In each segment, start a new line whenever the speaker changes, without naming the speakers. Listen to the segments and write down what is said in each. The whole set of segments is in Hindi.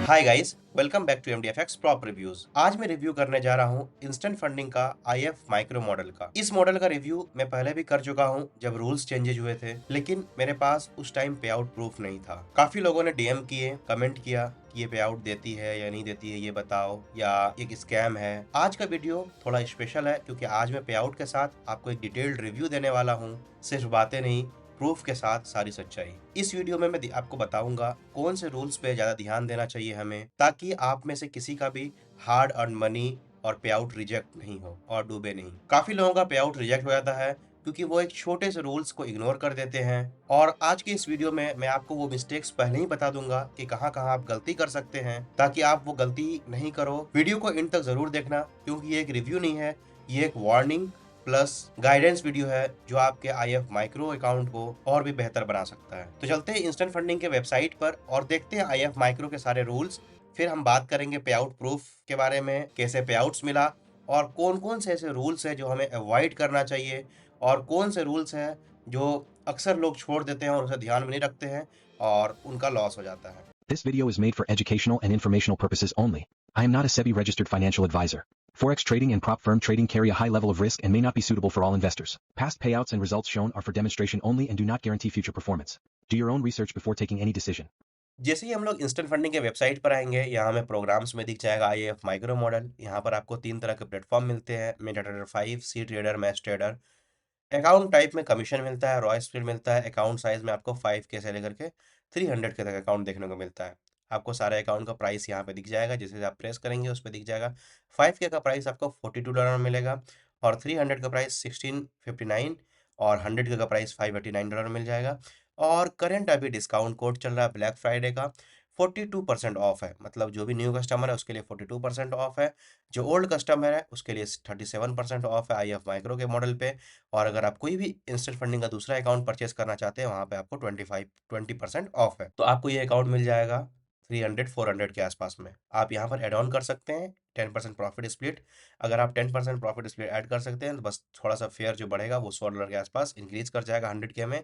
Hi guys, welcome back to MDFX prop reviews. आज मैं रिव्यू करने जा रहा हूँ इंस्टेंट फंडिंग का आईएफ माइक्रो मॉडल का। इस मॉडल का रिव्यू मैं पहले भी कर चुका हूँ जब रूल्स चेंजेज हुए थे, लेकिन मेरे पास उस टाइम पे आउट प्रूफ नहीं था। काफी लोगों ने डीएम किए, कमेंट किया कि ये पे आउट देती है या नहीं देती है, ये बताओ, या एक स्कैम है। आज का वीडियो थोड़ा स्पेशल है क्योंकि आज मैं पे आउट के साथ आपको एक डिटेल्ड रिव्यू देने वाला हूँ, सिर्फ बातें नहीं, प्रूफ के साथ सारी सच्चाई। इस वीडियो में मैं आपको बताऊंगा कौन से रूल्स पे ज्यादा ध्यान देना चाहिए हमें, ताकि आप में से किसी का भी हार्ड अर्न मनी और पे आउट रिजेक्ट नहीं हो और डूबे नहीं। काफी लोगों का पे आउट रिजेक्ट हो जाता है क्योंकि वो एक छोटे से रूल्स को इग्नोर कर देते हैं, और आज के इस वीडियो में मैं आपको वो मिस्टेक्स पहले ही बता दूंगा कि कहाँ कहाँ आप गलती कर सकते हैं, ताकि आप वो गलती नहीं करो। वीडियो को इन तक जरूर देखना क्योंकि ये एक रिव्यू नहीं है, ये एक वार्निंग प्लस गाइडेंस वीडियो है जो आपके आईएफ माइक्रो अकाउंट को और भी बेहतर बना सकता है। तो चलते हैं इंस्टेंट फंडिंग के वेबसाइट पर और देखते हैं आईएफ माइक्रो के सारे रूल्स। फिर हम बात करेंगे पे आउट प्रूफ के बारे में, कैसे पे आउट्स मिला और कौन कौन से ऐसे रूल्स है जो हमें अवॉइड करना चाहिए, और कौन से रूल्स हैं जो अक्सर लोग छोड़ देते हैं और उसे ध्यान में नहीं रखते हैं और उनका लॉस हो जाता है।
This video is made for educational and informational purposes only. I am not a SEBI registered financial advisor. Forex trading and prop firm trading carry a high level of risk and may not be suitable for all investors. Past payouts and results shown are for demonstration only and do not guarantee future performance. Do your own research before taking any decision.
जैसे ही हम लोग इंस्टेंट फंडिंग के वेबसाइट पर आएंगे, यहाँ हमें प्रोग्राम्स में दिख जाएगा आईएएफ माइक्रो मॉडल। यहाँ पर आपको तीन तरह के प्लेटफॉर्म मिलते हैं, MetaTrader 5, C trader, match trader. Account type में कमीशन मिलता है, रॉय स्पीड मिलता है। अकाउंट साइज में आपको 5K से लेकर के 300 के तक अकाउंट देखने को मिलता है। आपको सारे अकाउंट का प्राइस यहाँ पे दिख जाएगा, जैसे आप प्रेस करेंगे उस पर दिख जाएगा। 5K का प्राइस आपको $42 में मिलेगा, और 300 का प्राइस 1659, और 100K का प्राइस $589 मिल जाएगा। और करंट अभी डिस्काउंट कोड चल रहा है ब्लैक फ्राइडे का, 42% ऑफ है। मतलब जो भी न्यू कस्टमर है उसके लिए 42% ऑफ है, जो ओल्ड कस्टमर है उसके लिए 37% ऑफ है आईएफ माइक्रो के मॉडल पे। और अगर आप कोई भी इंस्टेंट फंडिंग का दूसरा अकाउंट परचेस करना चाहते हैं, वहाँ पे आपको 20% ऑफ है। तो आपको ये अकाउंट मिल जाएगा 300-400 के आसपास में। आप यहाँ पर एड ऑन कर सकते हैं 10% प्रॉफिट स्प्लिट। अगर आप 10% प्रॉफिट स्प्लिट ऐड कर सकते हैं तो बस थोड़ा सा फेयर जो बढ़ेगा वो $100 के आसपास इंक्रीज कर जाएगा 100K में।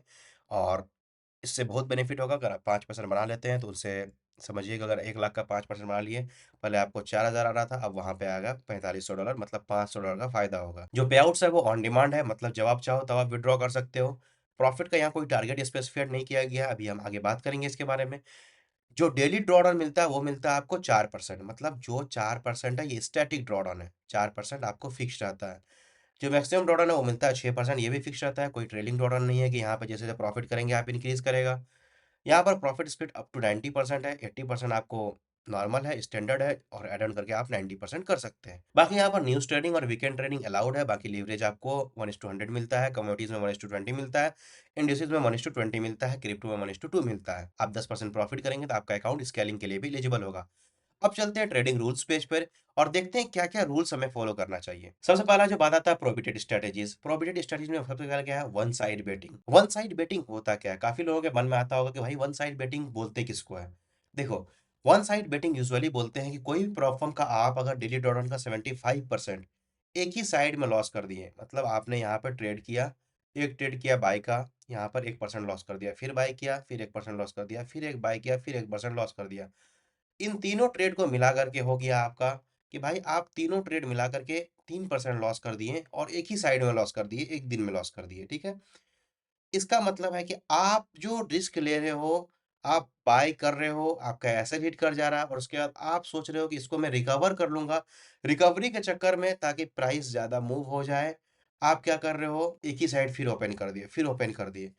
और इससे बहुत बेनिफिट होगा। अगर आप 5% बना लेते हैं तो उनसे समझिएगा, अगर 1 लाख का 5% बना लिए, पहले आपको 4,000 आ रहा था, अब वहाँ पे आएगा $4500, मतलब $500 का फायदा होगा। जो पे आउट्स है वो ऑन डिमांड है, मतलब जब आप चाहो तब आप विड्रॉ कर सकते हो। प्रॉफिट का यहाँ कोई टारगेट स्पेसिफाइड नहीं किया गया है, अभी हम आगे बात करेंगे इसके बारे में। जो डेली ड्रॉडाउन मिलता है वो मिलता है आपको 4%, मतलब जो 4% है ये स्टैटिक ड्रॉडाउन है, 4% आपको फिक्स रहता है। जो मैक्सिमम ड्रॉडाउन है वो मिलता है 6%, ये भी फिक्स रहता है, कोई ट्रेलिंग ड्रॉडाउन नहीं है कि यहाँ पे जैसे प्रॉफिट करेंगे आप इंक्रीज करेगा। यहाँ पर प्रॉफिट स्प्लिट अप टू 90% है, 80% आपको नॉर्मल है, स्टैंडर्ड है, और एड ऑन करके आप 90% कर सकते हैं। बाकी यहाँ पर न्यूज ट्रेडिंग और वीकेंड ट्रेडिंग अलाउड है। बाकी लीवरेज आपको 1:100 मिलता है, कमोडिटीज में 1:20 मिलता है, इंडिसेज में 1:20 मिलता है, क्रिप्टो में 1:2 मिलता है। आप 10% प्रॉफिट करेंगे तो आपका अकाउंट स्केलिंग के लिए भी एलिजिबल होगा। अब चलते हैं ट्रेडिंग रूल्स पेज पर और देखते हैं क्या क्या रूल्स हमें फॉलो करना चाहिए। सबसे पहला जो बात आता है प्रोहिबिटेड स्ट्रेटेजीज। प्रोहिबिटेड स्ट्रेटेजीज में सबसे पहले क्या है, one side betting. One side betting होता क्या है, काफी लोगों के मन में आता होगा कि भाई वन साइड बेटिंग बोलते किसको है। देखो, वन साइड बेटिंग यूजुअली बोलते हैं कि कोई भी प्रोफर्म का आप अगर डेली ड्रॉडाउन का 75% एक ही साइड में लॉस कर दिए, मतलब आपने यहाँ पर ट्रेड किया, एक ट्रेड किया बाय का, यहाँ पर 1% लॉस कर दिया, फिर बाय किया, फिर 1% लॉस कर दिया, फिर एक बाय किया, फिर 1% लॉस कर दिया। इन तीनों ट्रेड को मिला करके हो गया आपका कि भाई आप तीनों ट्रेड मिला करके 3% लॉस कर दिए, और एक ही साइड में लॉस कर दिए, एक दिन में लॉस कर दिए, ठीक है। इसका मतलब है कि आप जो रिस्क ले रहे हो, आप बाय कर रहे हो, आपका एसेट हिट कर जा रहा है, और उसके बाद आप सोच रहे हो कि इसको मैं रिकवर कर लूंगा। रिकवरी के चक्कर में ताकि प्राइस ज्यादा मूव हो जाए, आप क्या कर रहे हो, एक ही साइड फिर ओपन कर दिए, फिर ओपन कर दिए।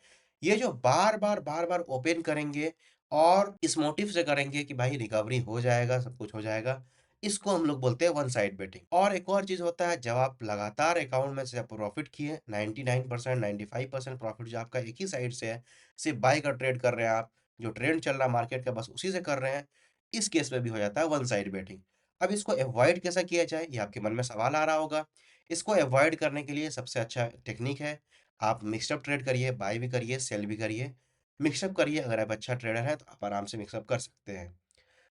ये जो बार बार ओपन करेंगे और इस मोटिव से करेंगे कि भाई रिकवरी हो जाएगा, सब कुछ हो जाएगा, इसको हम लोग बोलते हैं वन साइड बेटिंग। और एक और चीज होता है, जब आप लगातार अकाउंट में से प्रॉफिट किए 99% 95% प्रॉफिट जो आपका एक ही साइड से है, सिर्फ बाय का ट्रेड कर रहे हैं आप, जो ट्रेंड चल रहा है मार्केट का बस उसी से कर रहे हैं, इस केस में भी हो जाता है वन साइड बेटिंग। अब इसको अवॉइड कैसे किया जाए, ये आपके मन में सवाल आ रहा होगा। इसको अवॉइड करने के लिए सबसे अच्छा टेक्निक है, आप मिक्सअप ट्रेड करिए, बाय भी करिए, सेल भी करिए। मिक्सअप करिए, अगर आप अच्छा ट्रेडर हैं तो आप आराम से मिक्सअप कर सकते हैं।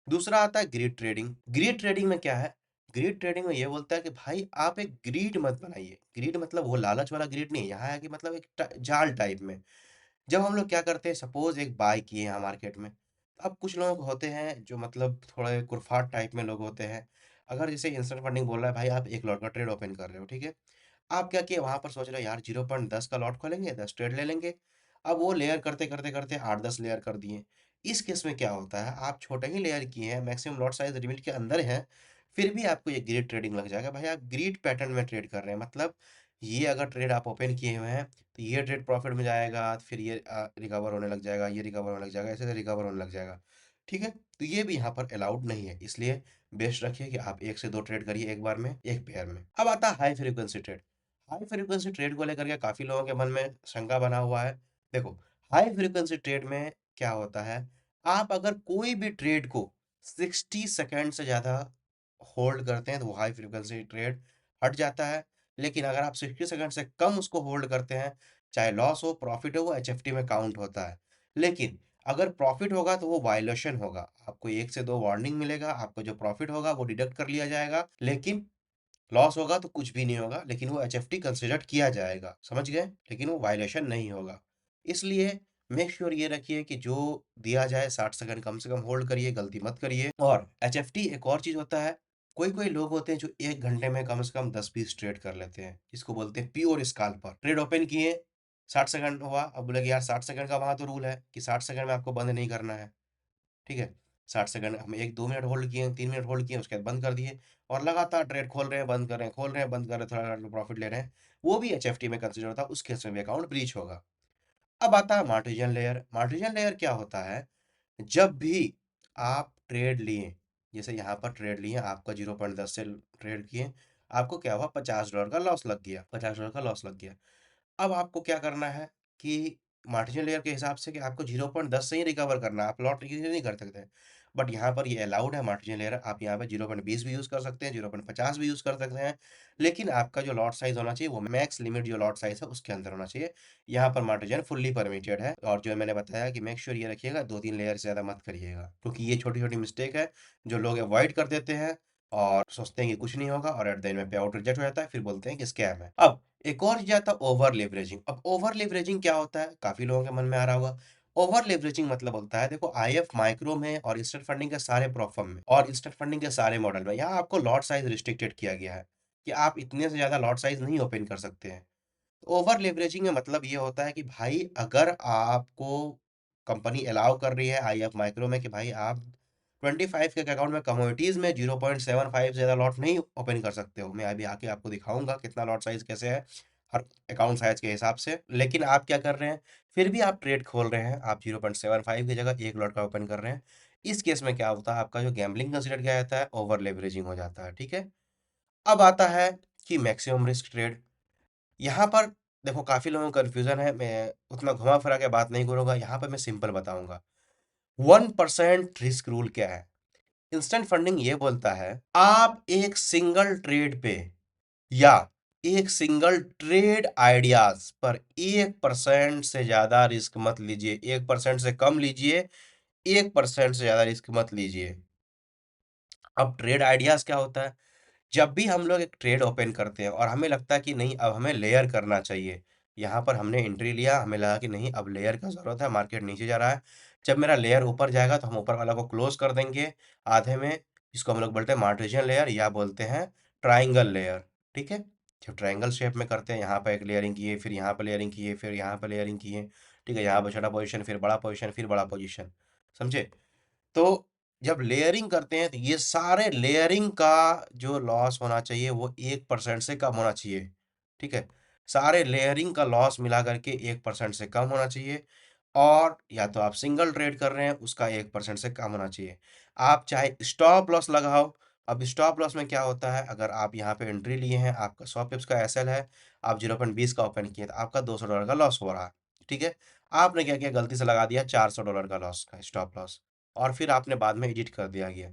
दूसरा आता है ग्रीड ट्रेडिंग। ग्रीड ट्रेडिंग में क्या है, ग्रीड ट्रेडिंग में ये बोलता है कि भाई आप एक ग्रीड मत बनाइए। ग्रीड मतलब वो लालच वाला ग्रीड नहीं है, यहाँ है कि मतलब एक जाल टाइप में। जब हम लोग क्या करते हैं, सपोज एक बाय किए यहाँ मार्केट में, अब कुछ लोग होते हैं जो मतलब थोड़े कुरफाट टाइप में लोग होते हैं। अगर जैसे इंस्टेंट फंडिंग बोल रहा है भाई आप 1 लॉट का ट्रेड ओपन कर रहे हो, ठीक है? आप क्या किए वहाँ पर सोच रहे हो यार 0.10 का लॉट खोलेंगे, 10 ट्रेड ले लेंगे। अब वो लेयर करते 8-10 लेयर कर दिए। इस केस में क्या होता है आप छोटे ही लेयर किए हैं, मैक्सिमम लॉट साइज़ लिमिट के अंदर हैं, फिर भी आपको ये ग्रीड ट्रेडिंग लग जाएगा। भाई आप ग्रीड पैटर्न में ट्रेड कर रहे हैं मतलब ये अगर ट्रेड आप ओपन किए हुए हैं, तो ये ट्रेड प्रॉफिट में जाएगा, फिर ये रिकवर होने लग जाएगा, ये रिकवर होने लग जाएगा, ऐसे-ऐसे रिकवर होने लग जाएगा। ठीक है? तो ये भी यहाँ पर अलाउड नहीं है, इसलिए बेस्ट रखिए कि आप 1 से 2 ट्रेड करिए एक बार में, एक पेयर में। अब आता है high frequency trade. High frequency trade को लेकर के काफ़ी लोगों के मन में शंका बना हुआ है। देखो, हाई फ्रीक्वेंसी ट्रेड में क्या होता है, आप अगर कोई भी ट्रेड को 60 सेकंड से ज़्यादा होल्ड करते हैं, तो वो हाई फ्रीक्वेंसी ट्रेड हट जाता है। लेकिन अगर आप 60 सेकंड से कम उसको होल्ड करते हैं, चाहे लॉस हो, प्रॉफिट हो, वो एचएफटी में काउंट होता है। लेकिन अगर प्रॉफिट होगा तो वो वायलेशन होगा। आपको 1 से 2 वार्निंग मिलेगा, आपको जो प्रॉफिट होगा वो डिडक्ट कर लिया जाएगा, लेकिन लॉस होगा तो कुछ भी नहीं होगा, लेकिन वो एचएफटी कंसिडर किया जाएगा, समझ गए? लेकिन वो वायलेशन नहीं होगा। इसलिए मेक श्योर ये रखिए कि जो दिया जाए 60 सेकंड कम से कम होल्ड करिए, गलती मत करिए। और एचएफटी एक और चीज़ होता है, कोई-कोई लोग होते हैं जो 1 घंटे में कम से कम 10-20 ट्रेड कर लेते हैं, जिसको बोलते हैं प्योर स्कैल्पर। ट्रेड ओपन किए, 60 सेकंड हुआ, अब बोले कि यार 60 सेकंड का वहाँ तो रूल है कि 60 सेकंड में आपको बंद नहीं करना है। ठीक है? 60 सेकंड हम 1-2 मिनट होल्ड किए, 3 मिनट होल्ड किए, उसके बाद बंद कर दिए और लगातार ट्रेड खोल रहे हैं, बंद कर रहे हैं, खोल रहे हैं, बंद कर रहे हैं, थोड़ा प्रॉफिट ले रहे हैं। वो भी एचएफटी में कंसीडर होता है, उस केस में भी अकाउंट ब्रीच होगा। अब आता है मार्टिजन लेयर। मार्टिजन लेयर क्या होता है? जब भी आप ट्रेड लिए, जैसे यहाँ पर ट्रेड लिए, आपका 0.10 से ट्रेड किए, आपको क्या हुआ $50 का लॉस लग गया, $50 का लॉस लग गया। अब आपको क्या करना है कि मार्जिनल लेयर के हिसाब से कि आपको 0.10 से ही रिकवर करना है, आप लॉट इंक्रीज़ नहीं कर सकते। बट यहाँ पर ये अलाउड है मार्जिनल लेयर, आप यहाँ पे 0.20 भी यूज़ कर सकते हैं, 0.50 भी यूज़ कर सकते हैं। लेकिन आपका जो लॉट साइज़ होना चाहिए वो मैक्स लिमिट जो लॉट साइज़ है उसके अंदर होना चाहिए। यहाँ पर मार्जिन फुल्ली परमिटेड है और जो मैंने बताया कि मेक श्योर ये रखिएगा 2-3 लेयर से ज़्यादा मत करिएगा। क्योंकि ये छोटी-छोटी मिस्टेक है जो लोग अवॉइड कर देते हैं और सोचते हैं कि कुछ नहीं होगा और एट द एंड में पे आउट रिजेक्ट हो जाता है, फिर बोलते हैं कि स्कैम है। अब एक और चीज़ आता है ओवर लेवरेजिंग। अब ओवर लेवरेजिंग क्या होता है? काफ़ी लोगों के मन में आ रहा होगा। ओवर लेवरेजिंग मतलब होता है देखो आईएफ माइक्रो में और इंस्टेंट फंडिंग के सारे प्रोफर्म में और इंस्टेंट फंडिंग के सारे मॉडल में यहाँ आपको लॉट साइज़ रिस्ट्रिक्टेड किया गया है, कि आप इतने से ज़्यादा लॉट साइज़ नहीं ओपन कर सकते हैं। ओवर लेवरेजिंग का मतलब ये होता है कि भाई अगर आपको कंपनी अलाउ कर रही है आईएफ माइक्रो में कि भाई आप 25 के अकाउंट में कमोडिटीज में 0.75 से ज़्यादा लॉट नहीं ओपन कर सकते हो। मैं अभी आके आपको दिखाऊंगा कितना लॉट साइज कैसे है हर अकाउंट साइज के हिसाब से। लेकिन आप क्या कर रहे हैं, फिर भी आप ट्रेड खोल रहे हैं, आप 0.75 की जगह एक लॉट का ओपन कर रहे हैं। इस केस में क्या होता है आपका जो गैम्बलिंग कंसिडर किया जाता है ओवर लेवरेजिंग हो जाता है। ठीक है, अब आता है कि मैक्सिमम रिस्क ट्रेड। यहाँ पर देखो काफ़ी लोगों को कन्फ्यूज़न है, मैं उतना घुमा-फिरा के बात नहीं करूँगा, यहाँ पे मैं सिंपल बताऊँगा। 1% रिस्क रूल क्या है? इंस्टेंट फंडिंग ये बोलता है, आप एक सिंगल ट्रेड पे या एक सिंगल ट्रेड आइडियाज़ पर 1% से ज़्यादा रिस्क मत लीजिए, 1% से कम लीजिए, 1% से ज़्यादा रिस्क मत लीजिए। अब ट्रेड आइडियाज़ क्या होता है? जब भी हम लोग एक ट्रेड ओपन करते हैं और हमें लगता है कि नहीं अब हमें लेयर करना चाहिए, यहाँ पर हमने एंट्री लिया, हमें लगा कि नहीं अब लेयर का ज़रूरत है, मार्केट नीचे जा रहा है। जब मेरा लेयर ऊपर जाएगा तो हम ऊपर वाला को क्लोज़ कर देंगे आधे में, जिसको हम लोग बोलते हैं मार्टेशियन लेयर या बोलते हैं ट्रायंगल लेयर, ठीक है? जब ट्रायंगल शेप में करते हैं, यहाँ पे एक लेयरिंग किए, फिर यहाँ पे लेयरिंग किए, फिर यहाँ पे लेयरिंग किए, ठीक है? यहाँ पे छोटा पोज़ीशन, फिर बड़ा पोज़ीशन, फिर बड़ा पोज़ीशन, समझे? तो जब लेयरिंग करते हैं तो ये सारे लेयरिंग का जो लॉस होना चाहिए वो 1% से कम होना चाहिए, ठीक है? सारे लेयरिंग का लॉस मिला करके 1% से कम होना चाहिए और या तो आप सिंगल ट्रेड कर रहे हैं उसका 1% से कम होना चाहिए। आप चाहे स्टॉप लॉस लगाओ, अब स्टॉप लॉस में क्या होता है अगर आप यहाँ पे एंट्री लिए हैं, आपका 100 पिप्स का एसएल है, आप 0.20 का ओपन किए तो आपका $200 का लॉस हो रहा है, ठीक है? आपने क्या किया गलती से लगा दिया $400 का लॉस का स्टॉप लॉस। और फिर आपने बाद में एडिट कर दिया गया।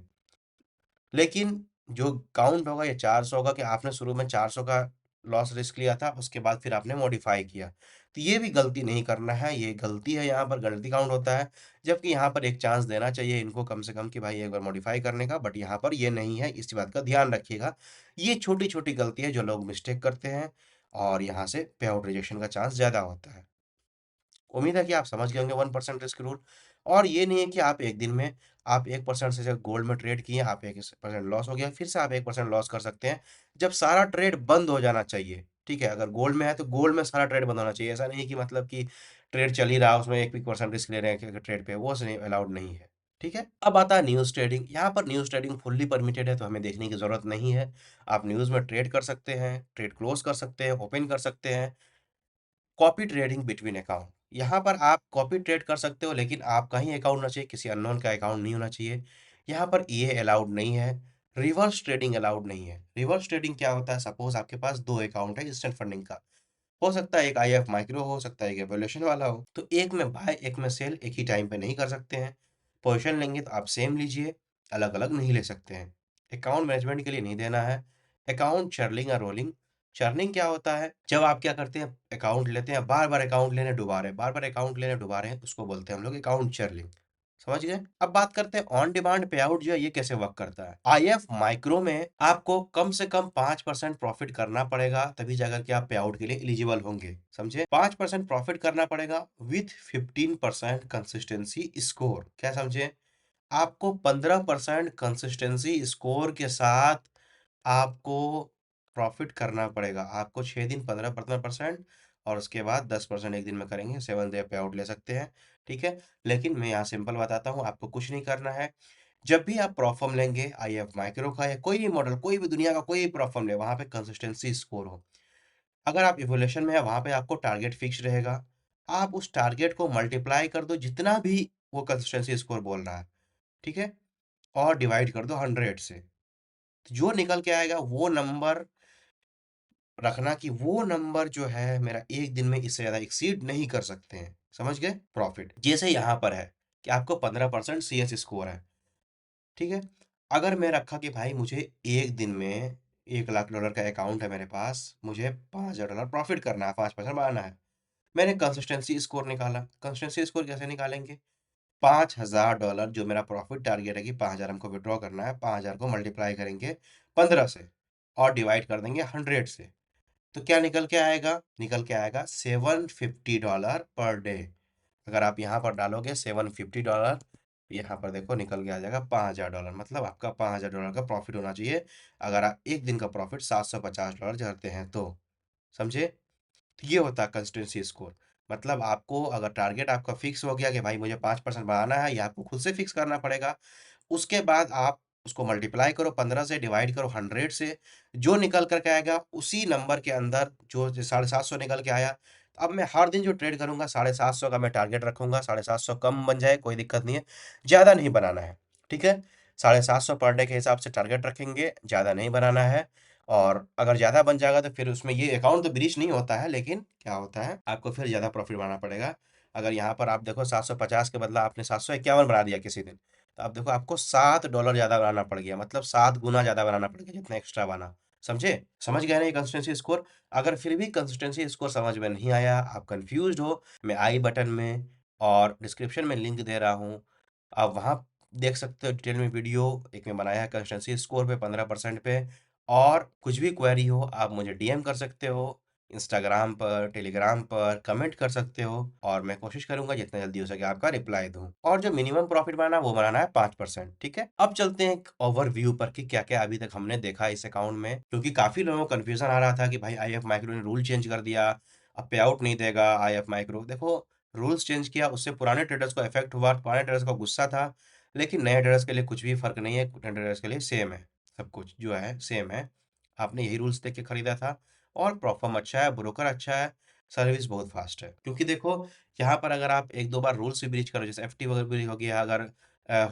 लेकिन जो काउंट होगा ये 400 होगा कि आपने शुरू में 400 का लॉस रिस्क लिया था, उसके बाद फिर आपने मॉडिफ़ाई किया। तो ये भी गलती नहीं करना है, ये गलती है यहाँ पर गलती काउंट होता है। जबकि यहाँ पर एक चांस देना चाहिए इनको कम से कम कि भाई एक बार मॉडिफ़ाई करने का, बट यहाँ पर ये नहीं है, इस बात का ध्यान रखिएगा। ये छोटी-छोटी गलती है जो लोग मिस्टेक करते हैं और यहाँ से पे आउट रिजेक्शन का चांस ज़्यादा होता है। उम्मीद है कि आप समझ गए होंगे 1% रिस्क रूल और ये नहीं है कि आप एक दिन में आप 1% से जब गोल्ड में ट्रेड किए, आप 1% लॉस हो गया, फिर से आप 1% लॉस कर सकते हैं, जब सारा ट्रेड बंद हो जाना चाहिए, ठीक है? अगर गोल्ड में है, तो गोल्ड में सारा ट्रेड बंद होना चाहिए। ऐसा नहीं कि मतलब कि ट्रेड चल ही रहा है, उसमें 1 भी परसेंट रिस्क ले रहे हैं कि ट्रेड पे, वो स नहीं अलाउड नहीं है, ठीक है? अब आता है न्यूज़ ट्रेडिंग। यहाँ पर न्यूज़ ट्रेडिंग फुल्ली परमिटेड है, तो हमें देखने की ज़रूरत नहीं है। आप न्यूज़ में ट्रेड कर सकते हैं, ट्रेड क्लोज़ कर सकते हैं, ओपन कर सकते हैं। कॉपी ट्रेडिंग बिटवीन अकाउंट, यहाँ पर आप कॉपी ट्रेड कर सकते हो, लेकिन आपका ही अकाउंट होना चाहिए, किसी अननोन का अकाउंट नहीं होना चाहिए। यहाँ पर ये अलाउड नहीं है। रिवर्स ट्रेडिंग अलाउड नहीं है। रिवर्स ट्रेडिंग क्या होता है? सपोज आपके पास दो अकाउंट है इंस्टेंट फंडिंग का, हो सकता है एक आईएफ माइक्रो हो सकता है, एक एवोल्यूशन वाला हो, तो एक में बाय एक में सेल एक ही टाइम पे नहीं कर सकते हैं। पोजीशन लेंगे तो आप सेम लीजिए, अलग अलग नहीं ले सकते हैं। अकाउंट मैनेजमेंट के लिए नहीं देना है। अकाउंट चर्निंग और रोलिंग, चर्निंग क्या होता है? जब आप क्या करते हैं, अकाउंट लेते हैं, बार बार अकाउंट लेने डुबा रहे हैं, बार बार अकाउंट लेने डुबा रहे हैं, उसको बोलते हैं हम लोग अकाउंट चर्निंग। समझ गए? अब बात करते हैं ऑन डिमांड पे आउट जो है ये कैसे वर्क करता है। आईएफ माइक्रो में आपको कम से कम 5% प्रॉफिट करना पड़ेगा, तभी जाकर के आप पे आउट के लिए एलिजिबल होंगे। समझे? 5% प्रॉफिट करना पड़ेगा विथ 15% कंसिस्टेंसी स्कोर। क्या समझे? आपको 15% कंसिस्टेंसी स्कोर के साथ आपको प्रॉफिट करना पड़ेगा। आपको 6 दिन 15% और उसके बाद 10% एक दिन में करेंगे, 7 डे पे आउट ले सकते हैं, ठीक है? लेकिन मैं यहाँ सिंपल बताता हूँ, आपको कुछ नहीं करना है। जब भी आप प्रॉफ़र्म लेंगे, आईएफ माइक्रो का या कोई भी मॉडल, कोई भी दुनिया का कोई भी प्रॉफ़र्म लें, वहाँ पे कंसिस्टेंसी स्कोर हो। अगर आप इवोल्यूशन में हैं, वहाँ पे आपको टारगेट फिक्स रहेगा। आप उस टारगेट को मल्टीप्लाई कर दो, जितना भी वो कंसिस्टेंसी स्कोर बोल रहा है, ठीक है? और डिवाइड कर दो 100 से। तो जो निकल के आएगा वो नंबर रखना कि वो नंबर जो है मेरा एक दिन में इससे ज़्यादा एक्सीड नहीं कर सकते हैं। समझ गए? प्रॉफ़िट। जैसे यहाँ पर है कि आपको 15% सीएस स्कोर है, ठीक है? अगर मैं रखा कि भाई मुझे एक दिन में $1,00,000 का अकाउंट है मेरे पास, मुझे $5,000 प्रॉफ़िट करना है, 5% बनाना है। मैंने कंसिस्टेंसी स्कोर निकाला। कंसिस्टेंसी स्कोर कैसे निकालेंगे? $5,000 जो मेरा प्रॉफ़िट टारगेट है कि 5,000 हमको विथड्रॉ करना है, 5,000 को मल्टीप्लाई करेंगे 15 से और डिवाइड कर देंगे 100 से। तो क्या निकल के आएगा? निकल के आएगा $750 पर डे। अगर आप यहाँ पर डालोगे $750, यहाँ पर देखो निकल के आ जाएगा $5,000, मतलब आपका $5,000 का प्रॉफिट होना चाहिए, अगर आप एक दिन का प्रॉफिट $750 करते हैं तो। समझे? तो ये होता है कंसिस्टेंसी स्कोर। मतलब आपको अगर टारगेट आपका फिक्स हो गया कि भाई मुझे 5% बढ़ाना है, ये आपको खुद से फिक्स करना पड़ेगा। उसके बाद आप उसको मल्टीप्लाई करो 15 से, डिवाइड करो 100 से, जो निकल कर के आएगा उसी नंबर के अंदर जो 750 निकल के आया, अब मैं हर दिन जो ट्रेड करूँगा 750 का मैं टारगेट रखूँगा, 750 कम बन जाए कोई दिक्कत नहीं है, ज़्यादा नहीं बनाना है, ठीक है? 750 पर डे के हिसाब से टारगेट रखेंगे, ज़्यादा नहीं बनाना है। और अगर ज़्यादा बन जाएगा तो फिर उसमें ये अकाउंट तो ब्रीच नहीं होता है, लेकिन क्या होता है, आपको फिर ज़्यादा प्रॉफ़िट बनाना पड़ेगा। अगर यहाँ पर आप देखो 750 के बदला आपने 751 बना दिया किसी दिन, तो अब देखो आपको $7 ज़्यादा बनाना पड़ गया, मतलब 7 गुना ज़्यादा बनाना पड़ गया जितना एक्स्ट्रा बना। समझे? समझ गए ना ये कंसिस्टेंसी स्कोर? अगर फिर भी कंसिस्टेंसी स्कोर समझ में नहीं आया, आप कन्फ्यूज़्ड हो, मैं आई बटन में और डिस्क्रिप्शन में लिंक दे रहा हूँ। आप वहाँ देख सकते हो डिटेल में वीडियो, एक मैं बनाया है कंसिस्टेंसी स्कोर पे 15% पे। और कुछ भी क्वेरी हो आप मुझे डीएम कर सकते हो, इंस्टाग्राम पर, टेलीग्राम पर कमेंट कर सकते हो और मैं कोशिश करूँगा जितना जल्दी हो सके आपका रिप्लाई दूँ। और जो मिनिमम प्रॉफ़िट बनाना है वो बनाना है 5%, ठीक है? अब चलते हैं एक ओवरव्यू पर कि क्या-क्या अभी तक हमने देखा इस अकाउंट में, क्योंकि काफ़ी लोगों को कन्फ्यूज़न आ रहा था कि भाई आईएफ माइक्रो ने रूल चेंज कर दिया, अब पे आउट नहीं देगा आईएफ माइक्रो। देखो, रूल्स चेंज किया उससे पुराने ट्रेडर्स को इफ़ेक्ट हुआ, पुराने ट्रेडर्स को गुस्सा था, लेकिन नए ट्रेडर्स के लिए कुछ भी फ़र्क नहीं है, नए ट्रेडर्स के लिए सेम है, सब कुछ जो है सेम है। आपने यही रूल्स देख के खरीदा था और परफ़ॉर्म अच्छा है, ब्रोकर अच्छा है, सर्विस बहुत फ़ास्ट है। क्योंकि देखो, यहाँ पर अगर आप 1-2 बार रूल्स भी ब्रीच करो, जैसे एफटी वगैरह भी हो गया, अगर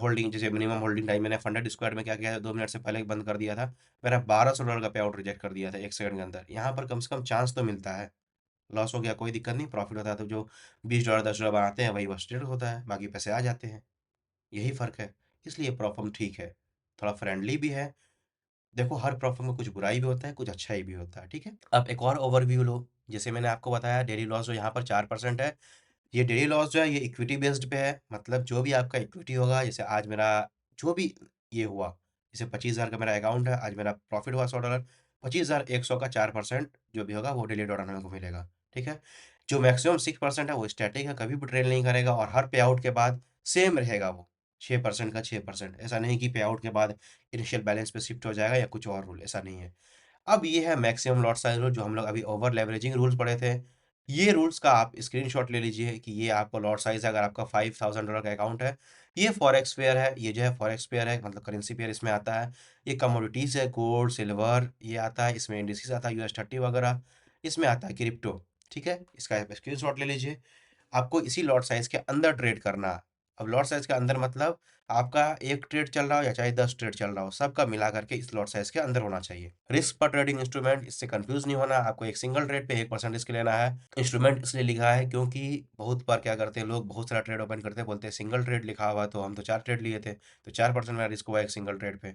होल्डिंग जैसे मिनिमम होल्डिंग टाइम मैंने फंडेड स्क्वायर में क्या किया है, 2 मिनट से पहले ही बंद कर दिया था। मेरा $1,200 का पे आउट रिजेक्ट कर दिया था 1 सेकंड के अंदर। यहाँ पर कम से कम चांस तो मिलता है। लॉस हो गया कोई दिक्कत नहीं, प्रॉफ़िट होता है तो जो $20 $10 बनाते हैं वही बस होता है, बाकी पैसे आ जाते हैं। यही फ़र्क है। इसलिए परफ़ॉर्म ठीक है, थोड़ा फ्रेंडली भी है। देखो, हर प्रोफ़ाइल में कुछ बुराई भी होता है, कुछ अच्छाई भी होता है, ठीक है? अब एक और ओवरव्यू लो, जैसे मैंने आपको बताया डेली लॉस जो यहाँ पर 4% है, ये डेली लॉस जो है ये इक्विटी बेस्ड पे है, मतलब जो भी आपका इक्विटी होगा, जैसे आज मेरा जो भी ये हुआ, जैसे 25,000 का मेरा अकाउंट है, आज मेरा प्रॉफ़िट हुआ $100, 25,100 का 4% जो भी होगा वो डेली डॉलर मेरे को मिलेगा, ठीक है? जो मैक्सिमम 6% है वो स्टैटिक है, कभी भी ट्रेल नहीं करेगा और हर पे आउट के बाद सेम रहेगा वो, 6% का 6%, ऐसा नहीं कि पे आउट के बाद इनिशियल बैलेंस पे शिफ्ट हो जाएगा या कुछ और रूल, ऐसा नहीं है। अब ये है मैक्सिमम लॉट साइज़ रूल जो हम लोग अभी ओवर लेवरेजिंग रूल्स पढ़े थे। ये रूल्स का आप स्क्रीनशॉट ले लीजिए कि ये आपका लॉट साइज़ है, अगर आपका $5000 का अकाउंट है, ये फॉरेक्स पेयर है, ये जो है फॉरेक्स पेयर है मतलब करेंसी पेयर इसमें आता है। ये कमोडिटीज़ है, गोल्ड, सिल्वर ये आता है, इसमें इंडिसेस आता है यूएस 30 वगैरह, इसमें आता है क्रिप्टो, ठीक है? इसका आप स्क्रीनशॉट ले लीजिए। आपको इसी लॉट साइज़ के अंदर ट्रेड करना है। अब लॉट साइज़ के अंदर मतलब आपका 1 ट्रेड चल रहा हो या चाहे 10 ट्रेड चल रहा हो, सबका मिला करके इस लॉट साइज़ के अंदर होना चाहिए। रिस्क पर ट्रेडिंग इंस्ट्रूमेंट इससे कन्फ्यूज़ नहीं होना, आपको एक सिंगल ट्रेड पे 1% रिस्क लेना है। इंस्ट्रूमेंट इसलिए लिखा है क्योंकि बहुत बार क्या करते हैं लोग बहुत सारा ट्रेड ओपन करते हैं, बोलते हैं सिंगल ट्रेड लिखा हुआ है तो हम तो 4 ट्रेड लिए थे, तो 4% मेरा रिस्क हुआ एक सिंगल ट्रेड पे,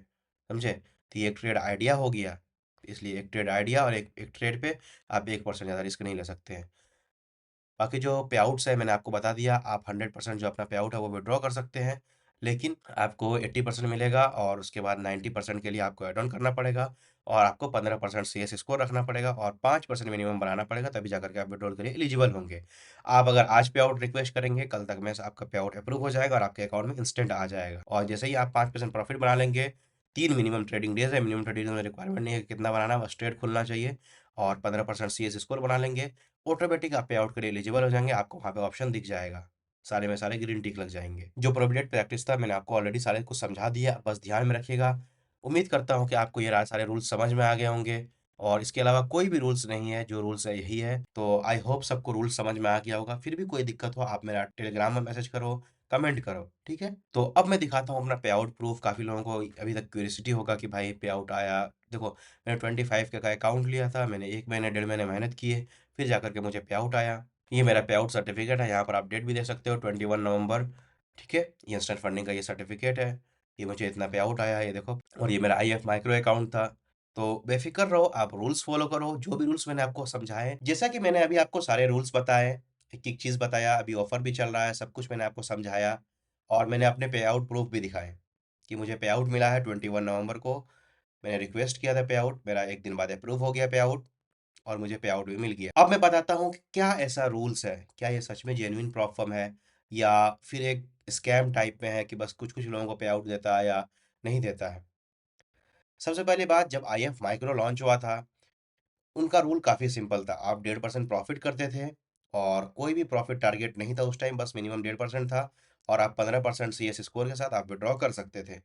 समझे? तो ये एक ट्रेड आइडिया हो गया, इसलिए एक ट्रेड आइडिया और एक एक ट्रेड पे आप 1% ज़्यादा रिस्क नहीं ले सकते हैं। बाकी जो पेआउट्स है मैंने आपको बता दिया, आप 100% जो अपना पेआउट है वो विथड्रॉ कर सकते हैं। लेकिन आपको 80% मिलेगा और उसके बाद 90% के लिए आपको ऐड ऑन करना पड़ेगा और आपको 15% सीएस स्कोर रखना पड़ेगा और 5% मिनिमम बनाना पड़ेगा तभी जाकर के आप विथड्रॉल के लिए एलिजिबल होंगे। आप अगर आज पेआउट रिक्वेस्ट करेंगे, कल तक में आपका पेआउट अप्रूव हो जाएगा और आपके अकाउंट में इंस्टेंट आ जाएगा और जैसे ही आप 5% प्रॉफिट बना लेंगे, 3 मिनिमम ट्रेडिंग डेज़ है, मिनिमम ट्रेडिंग में रिक्वायरमेंट नहीं है कि कितना बनाना है, बस ट्रेड खुलना चाहिए और 15% सीएस स्कोर बना लेंगे, ऑटोमेटिक आप पे आउट के लिए एलिजिबल हो जाएँगे, आपको वहाँ पे ऑप्शन दिख जाएगा। सारे में सारे ग्रीन टिक लग जाएँगे। जो प्रोविडेंट प्रैक्टिस था मैंने आपको ऑलरेडी सारे कुछ समझा दिया, बस ध्यान में रखिएगा। उम्मीद करता हूँ कि आपको ये सारे रूल्स समझ में आ गए होंगे और इसके अलावा कोई भी रूल्स नहीं है, जो रूल्स है यही है। तो आई होप सबको रूल्स समझ में आ गया होगा। फिर भी कोई दिक्कत हो आप मेरा टेलीग्राम में मैसेज करो, कमेंट करो, ठीक है? तो अब मैं दिखाता हूँ अपना पे आउट प्रूफ। काफ़ी लोगों को अभी तक क्यूरियोसिटी होगा कि भाई पे आउट आया। देखो मैंने 25 के का अकाउंट लिया था, मैंने 1 महीने, डेढ़ महीने मेहनत किए, फिर जाकर के मुझे पे आउट आया। ये मेरा पे आउट सर्टिफ़िकेट है, यहाँ पर आप डेट भी देख सकते हो 21 नवंबर, ठीक है? ये इंस्टेंट फंडिंग का ये सर्टिफ़िकेट है, ये मुझे इतना पे आउट आया है, ये देखो और ये मेरा आईएफ माइक्रो अकाउंट था। तो बेफ़िक्र रहो, आप रूल्स फ़ॉलो करो, जो भी रूल्स मैंने आपको समझाए, जैसा कि मैंने अभी आपको सारे रूल्स बताए, एक-एक चीज़ बताया, अभी ऑफ़र भी चल रहा है, सब कुछ मैंने आपको समझाया और मैंने अपने पे आउट प्रूफ़ भी दिखाए, कि मुझे पे आउट मिला है 21 नवंबर को। मैंने रिक्वेस्ट किया था पे आउट, मेरा 1 दिन बाद अप्रूव हो गया पे आउट और मुझे पे आउट भी मिल गया। अब मैं बताता हूँ कि क्या ऐसा रूल्स है, क्या ये सच में जेन्युइन प्रॉप फर्म है या फिर एक स्कैम टाइप में है कि बस कुछ-कुछ लोगों को पे आउट देता है या नहीं देता है। सबसे पहली बात, जब आईएफ माइक्रो लॉन्च हुआ था, उनका रूल काफ़ी सिंपल था। आप 1.5% प्रॉफ़िट करते थे और कोई भी प्रॉफ़िट टारगेट नहीं था उस टाइम, बस मिनिमम 1.5% था और आप 15% सीएस स्कोर के साथ आप विथड्रॉ कर सकते थे।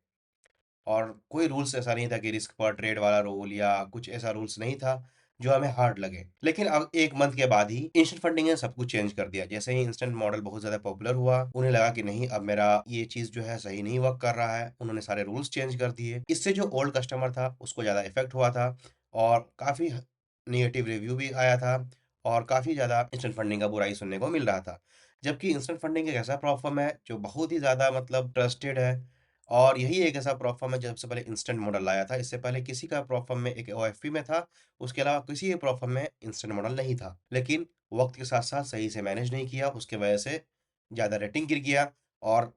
और कोई रूल्स ऐसा नहीं था कि रिस्क पर ट्रेड वाला रूल या कुछ ऐसा रूल्स नहीं था, जो हमें हार्ड लगे। लेकिन अब 1 मंथ के बाद ही इंस्टेंट फंडिंग ने सब कुछ चेंज कर दिया। जैसे ही इंस्टेंट मॉडल बहुत ज़्यादा पॉपुलर हुआ, उन्हें लगा कि नहीं अब मेरा ये चीज़ जो है सही नहीं वर्क कर रहा है, उन्होंने सारे रूल्स चेंज कर दिए। इससे जो ओल्ड कस्टमर था, उसको ज़्यादा इफ़ेक्ट हुआ था और काफ़ी नेगेटिव रिव्यू भी आया था और काफ़ी ज़्यादा इंस्टेंट फंडिंग का बुरा ही सुनने को मिल रहा था। जबकि इंस्टेंट फंडिंग एक ऐसा प्लेटफ़ॉर्म है, जो बहुत ही ज़्यादा मतलब ट्रस्टेड है और यही एक ऐसा प्रॉप फर्म है जो सबसे पहले इंस्टेंट मॉडल लाया था। इससे पहले किसी का प्रॉप फर्म में एक ओएफपी में था, उसके अलावा किसी भी प्रॉप फर्म में इंस्टेंट मॉडल नहीं था। लेकिन वक़्त के साथ-साथ सही से मैनेज नहीं किया, उसकी वजह से ज़्यादा रेटिंग गिर गया और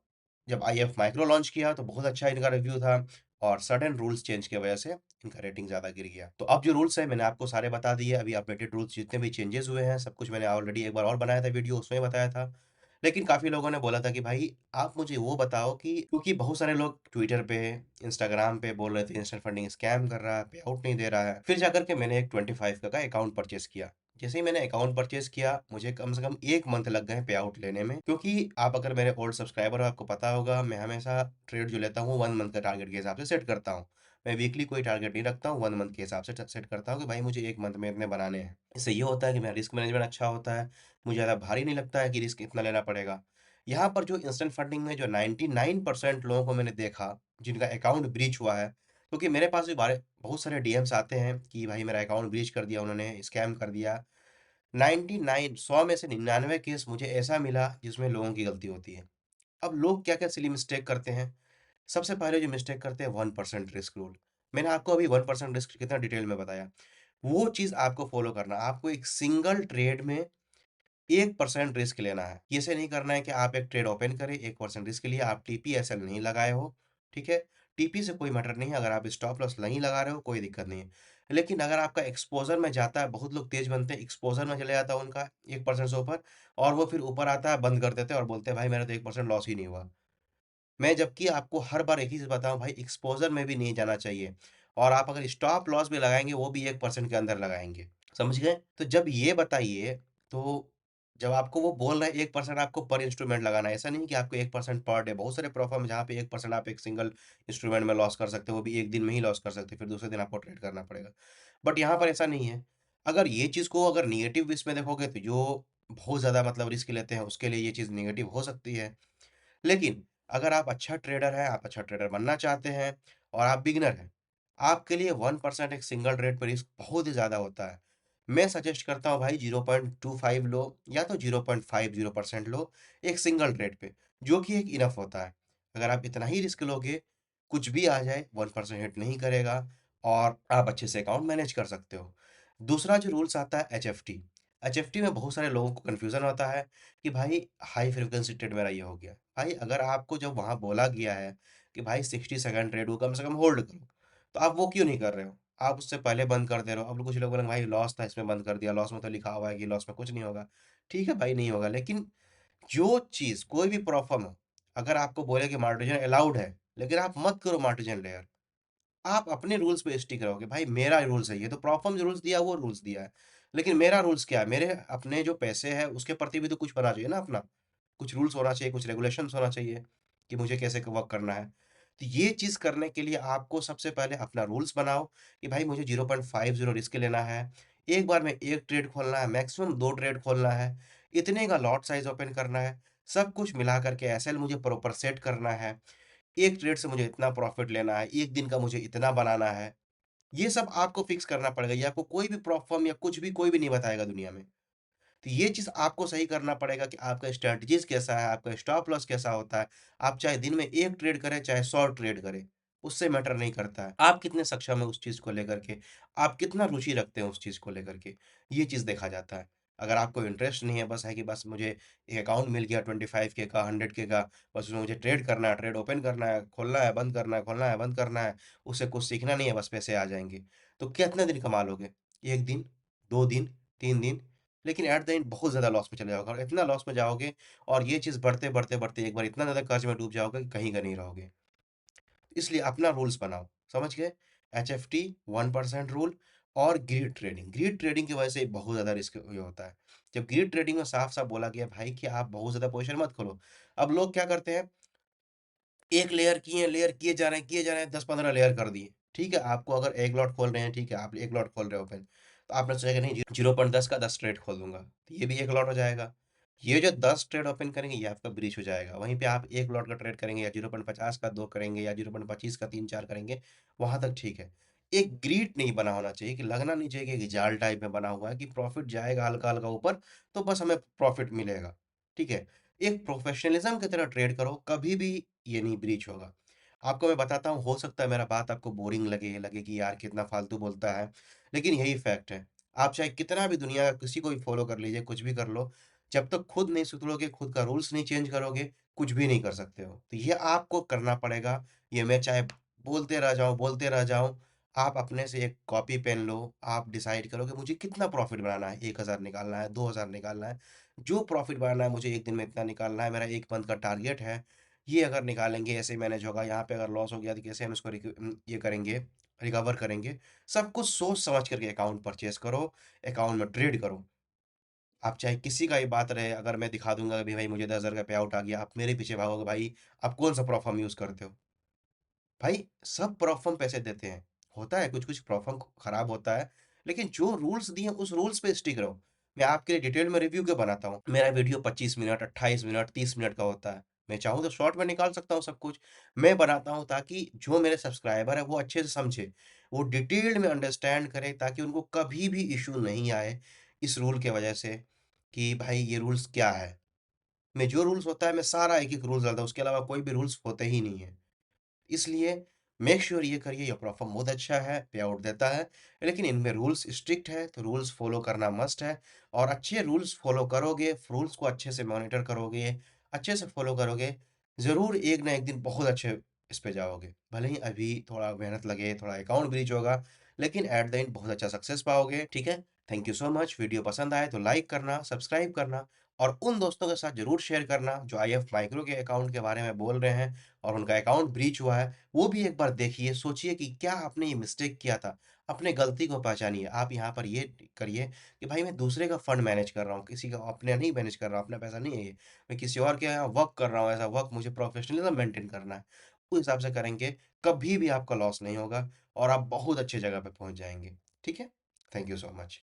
जब आईएफ माइक्रो लॉन्च किया तो बहुत अच्छा इनका रिव्यू था और सडन रूल्स चेंज की वजह से इनका रेटिंग ज़्यादा गिर गया। तो अब जो रूल्स हैं मैंने आपको सारे बता दिए, अभी अपडेटेड रूल्स जितने भी चेंजेज़ हुए हैं, सब कुछ मैंने ऑलरेडी एक बार और बनाया था वीडियो, उसमें बताया था। लेकिन काफ़ी लोगों ने बोला था कि भाई आप मुझे वो बताओ कि क्योंकि बहुत सारे लोग ट्विटर पे, इंस्टाग्राम पे बोल रहे थे इंस्टेंट फंडिंग स्कैम कर रहा है, पे आउट नहीं दे रहा है। फिर जाकर के मैंने एक 25 का अकाउंट परचेज़ किया। जैसे ही मैंने अकाउंट परचेज़ किया, मुझे कम से कम 1 मंथ लग गए पे आउट लेने में क्योंकि आप अगर मेरे ओल्ड सब्सक्राइबर हो, आपको पता होगा मैं हमेशा ट्रेड जो लेता हूँ 1 मंथ का टारगेट के हिसाब से सेट करता हूँ। मैं वीकली कोई टारगेट नहीं रखता हूँ, 1 मंथ के हिसाब से सेट करता हूँ कि भाई मुझे 1 मंथ में इतने बनाने हैं। इससे ये होता है कि मेरा रिस्क मैनेजमेंट अच्छा होता है, मुझे ज़्यादा भारी नहीं लगता है कि रिस्क इतना लेना पड़ेगा। यहाँ पर जो इंस्टेंट फंडिंग में जो 99% लोगों को मैंने देखा, जिनका अकाउंट ब्रीच हुआ है, क्योंकि मेरे पास भी बारे बहुत सारे डीएम्स आते हैं कि भाई मेरा अकाउंट ब्रीच कर दिया उन्होंने, स्कैम कर दिया। 99 100 में से 99 केस मुझे ऐसा मिला जिसमें लोगों की गलती होती है। अब लोग क्या-क्या सिली मिस्टेक करते हैं? सबसे पहले जो मिस्टेक करते हैं 1% रिस्क रूल। मैंने आपको अभी 1% रिस्क कितना डिटेल में बताया। वो चीज़ आपको फ़ॉलो करना है। आपको एक सिंगल ट्रेड में 1% रिस्क लेना है। ये ऐसे नहीं करना है कि आप एक ट्रेड ओपन करें, 1% रिस्क लिया, आप टीपी एसएल नहीं लगाए हो, ठीक है? टीपी से कोई मैटर नहीं है, अगर आप स्टॉप लॉस नहीं लगा रहे हो, कोई दिक्कत नहीं है। लेकिन अगर आपका एक्सपोज़र में जाता है, बहुत लोग तेज़ बनते हैं, एक्सपोज़र में चले जाता है उनका 1% से ऊपर और वो फिर ऊपर आता है, बंद कर देते हैं और बोलते हैं, "भाई, मेरा तो 1% लॉस ही नहीं हुआ।" मैं जबकि आपको हर बार एक ही चीज़ बताऊँ भाई, एक्सपोज़र में भी नहीं जाना चाहिए और आप अगर स्टॉप लॉस भी लगाएँगे वो भी 1% के अंदर लगाएँगे। समझ गए? तो जब ये बताइए, तो जब आपको वो बोल रहे हैं 1% आपको पर इंस्ट्रूमेंट लगाना है, ऐसा नहीं कि आपको 1% पर डे, बहुत सारे प्लेटफ़ॉर्म जहाँ पे 1% आप एक सिंगल इंस्ट्रूमेंट में लॉस कर सकते हो, वो भी 1 दिन में ही लॉस कर सकते हो, फिर दूसरे दिन आपको ट्रेड करना पड़ेगा। बट यहाँ पर ऐसा नहीं है। अगर ये चीज़ को अगर नेगेटिव वे में देखोगे तो जो बहुत ज़्यादा मतलब रिस्क लेते हैं उसके लिए ये चीज़ नेगेटिव हो सकती है। लेकिन अगर आप अच्छा ट्रेडर हैं, आप अच्छा ट्रेडर बनना चाहते हैं और आप बिगिनर हैं, आपके लिए 1% एक सिंगल ट्रेड पे रिस्क बहुत ही ज़्यादा होता है। मैं सजेस्ट करता हूँ भाई 0.25 लो या तो 0.50% लो एक सिंगल ट्रेड पे, जो कि एक इनफ होता है। अगर आप इतना ही रिस्क लोगे, कुछ भी आ जाए 1% हिट नहीं करेगा और आप अच्छे से अकाउंट मैनेज कर सकते हो। दूसरा जो रूल्स आता है एचएफटी, एचएफटी में बहुत सारे लोगों को कन्फ्यूज़न होता है कि भाई हाई फ्रीक्वेंसी ट्रेड मेरा ये हो गया। भाई अगर आपको जब वहाँ बोला गया है कि भाई 60 सेकंड ट्रेड को कम से कम होल्ड करो, तो आप वो क्यों नहीं कर रहे हो? आप उससे पहले बंद कर दे रहे हो। अब कुछ लोग बोलेंगे भाई लॉस था इसमें बंद कर दिया, लॉस में तो लिखा हुआ है कि लॉस में कुछ नहीं होगा। ठीक है भाई नहीं होगा, लेकिन जो चीज़ कोई भी प्रॉब्लम हो, अगर आपको बोले कि मार्टिजन अलाउड है, लेकिन आप मत करो मार्टिजन लेयर। आप अपने रूल्स पे स्टिक रहोगे, भाई मेरा रूल्स है ये, तो प्रॉपम जो रूल्स दिया है वो रूल्स दिया है। लेकिन मेरा रूल्स क्या है? मेरे अपने जो पैसे हैं उसके प्रति भी तो कुछ बना चाहिए ना अपना। कुछ रूल्स होना चाहिए, कुछ रेगुलेशंस होना चाहिए कि मुझे कैसे वर्क करना है। तो ये चीज़ करने के लिए आपको सबसे पहले अपना रूल्स बनाओ कि भाई मुझे 0.50 रिस्क लेना है। एक बार में 1 ट्रेड खोलना है, मैक्सिमम 2 ट्रेड खोलना है। इतने का लॉट साइज़ ओपन करना है। सब कुछ मिला कर के एसएल मुझे प्रॉपर सेट करना है। एक ट्रेड से मुझे इतना प्रॉफ़िट लेना है, 1 दिन का मुझे इतना बनाना है। ये सब आपको फ़िक्स करना पड़ेगा, ये आपको कोई भी प्रॉप फ़र्म या कुछ भी कोई भी नहीं बताएगा दुनिया में। तो ये चीज़ आपको सही करना पड़ेगा कि आपका स्ट्रैटेजीज़ कैसा है, आपका स्टॉप लॉस कैसा होता है। आप चाहे दिन में 1 ट्रेड करें, चाहे 100 ट्रेड करें, उससे मैटर नहीं करता है। आप कितने सक्षम हैं उस चीज़ को लेकर के, आप कितना रुचि रखते हैं उस चीज़ को लेकर के, ये चीज़ देखा जाता है। अगर आपको इंटरेस्ट नहीं है, बस है कि बस मुझे एक अकाउंट मिल गया 25 के का, 100 के का, बस उसमें मुझे ट्रेड करना है, ट्रेड ओपन करना है, खोलना है, बंद करना है, खोलना है, बंद करना है, उससे कुछ सीखना नहीं है, बस पैसे आ जाएँगे। तो कितने दिन कमा लोगे? 1 दिन, 2 दिन, 3 दिन, लेकिन एट द एंड बहुत ज़्यादा लॉस में चले जाओगे और इतना लॉस में जाओगे और ये चीज़ बढ़ते, बढ़ते, बढ़ते एक बार इतना ज़्यादा कर्ज़ में डूब जाओगे कि कहीं का नहीं रहोगे। इसलिए अपना रूल्स बनाओ, समझ गए? एचएफटी, 1% रूल और ग्रीड ट्रेडिंग। ग्रीड ट्रेडिंग की वजह से बहुत ज़्यादा रिस्क ये होता है। जब ग्रीड ट्रेडिंग में साफ-साफ बोला गया भाई कि आप बहुत ज़्यादा पोज़ीशन मत खोलो। अब लोग क्या करते हैं, एक लेयर किए जा रहे हैं, किए जा रहे हैं, 10-15 लेयर कर दिए। ठीक है, आपको अगर 1 लॉट खोल रहे हैं, ठीक है, आप 1 लॉट खोल रहे हो ओपन, तो आपने सोचा कि नहीं 0.10 का 10 ट्रेड खोल दूँगा, तो ये भी 1 लॉट हो जाएगा। ये जो 10 ट्रेड ओपन करेंगे, ये आपका ब्रीच हो जाएगा। वहीं पे आप 1 लॉट का ट्रेड करेंगे या 0.50 का 2 करेंगे या 0.25 का 3-4 करेंगे, वहाँ तक ठीक है। एक ग्रिड नहीं बना होना चाहिए कि लगना नहीं चाहिए कि जाल टाइप में बना हुआ है कि प्रॉफ़िट जाएगा हल्का-हल्का ऊपर, तो बस हमें प्रॉफ़िट मिलेगा। ठीक है? एक प्रोफ़ेशनलिज़्म की तरह ट्रेड करो, कभी भी ये नहीं ब्रीच होगा। आपको मैं बताता हूँ, हो सकता है मेरा बात आपको बोरिंग लगे, लगे कि यार कितना फ़ालतू बोलता है, लेकिन यही फैक्ट है। आप चाहे कितना भी दुनिया का किसी को भी फ़ॉलो कर लीजिए, कुछ भी कर लो, जब तक खुद नहीं सुधरोगे, खुद का रूल्स नहीं चेंज करोगे, कुछ भी नहीं कर सकते हो। तो ये आपको करना पड़ेगा, ये मैं चाहे बोलते रह जाऊँ, आप अपने से एक कॉपी पेन लो, आप डिसाइड करो कि मुझे कितना प्रॉफ़िट बनाना है, 1000 निकालना है, 2000 निकालना है, जो प्रॉफ़िट बनाना है मुझे 1 दिन में इतना निकालना है, मेरा 1 मंथ का टारगेट है। ये अगर निकालेंगे ऐसे मैनेज होगा, यहाँ पे अगर लॉस हो गया तो कैसे हम इसको ये करेंगे, रिकवर करेंगे। सब कुछ सोच समझ करके अकाउंट परचेज़ करो, अकाउंट में ट्रेड करो। आप चाहे किसी का भी बात रहे, अगर मैं दिखा दूँगा कि भाई मुझे 10,000 का पे आउट आ गया, आप मेरे पीछे भागोगे, भाई आप कौन-सा प्रोफ़र्म यूज़ करते हो? भाई सब प्रोफ़र्म पैसे देते हैं। होता है कुछ-कुछ प्रोफ़र्म खराब होता है, लेकिन जो रूल्स दिए हैं उस रूल्स पे स्टिक रहो। मैं आपके लिए डिटेल में रिव्यू क्यों बनाता हूँ? मेरा वीडियो 25 मिनट, 28 मिनट, 30 मिनट का होता है। मैं चाहूँ तो शॉर्ट में निकाल सकता हूँ सब कुछ। मैं बनाता हूँ ताकि जो मेरे सब्सक्राइबर हैं वो अच्छे से समझे। वो डिटेल्ड में अंडरस्टैंड करें ताकि उनको कभी भी इश्यू नहीं आए इस रूल के वजह से कि भाई ये रूल्स क्या है? मैं जो रूल्स होता है मैं सारा एक-एक रूल्स डालता हूँ, उसके अलावा कोई भी रूल्स होते ही नहीं है। इसलिए मेक श्योर ये करिए, ये प्लेटफ़ॉर्म बहुत अच्छा है, पे आउट देता है, लेकिन इनमें रूल्स स्ट्रिक्ट है, तो रूल्स फ़ॉलो करना मस्ट है और अच्छे रूल्स फ़ॉलो करोगे, रूल्स को अच्छे से मॉनिटर करोगे, अच्छे से फ़ॉलो करोगे, ज़रूर एक ना एक दिन बहुत अच्छे इस पे जाओगे। भले ही अभी थोड़ा मेहनत लगे, थोड़ा अकाउंट ब्रीच होगा, लेकिन एट द एंड बहुत अच्छा सक्सेस पाओगे, ठीक है? Thank you so much. Video पसंद आए तो लाइक करना, सब्सक्राइब करना और उन दोस्तों के साथ ज़रूर शेयर करना जो आईएफ माइक्रो के अकाउंट के बारे में बोल रहे हैं और उनका अकाउंट ब्रीच हुआ है, वो भी एक बार देखिए, सोचिए कि क्या आपने ये मिस्टेक किया था, अपने गलती को पहचानिए। आप यहाँ पर ये करिए कि भाई मैं दूसरे का फंड मैनेज कर रहा हूँ, किसी का अपना नहीं मैनेज कर रहा हूँ, अपना पैसा नहीं है ये। मैं किसी और के यहाँ वर्क कर रहा हूँ, ऐसा वर्क मुझे प्रोफेशनलिज़्म मेंटेन करना है। उस हिसाब से करेंगे, कभी भी आपका लॉस नहीं होगा और आप बहुत अच्छी जगह पे पहुँच जाएँगे। ठीक है? Thank you so much.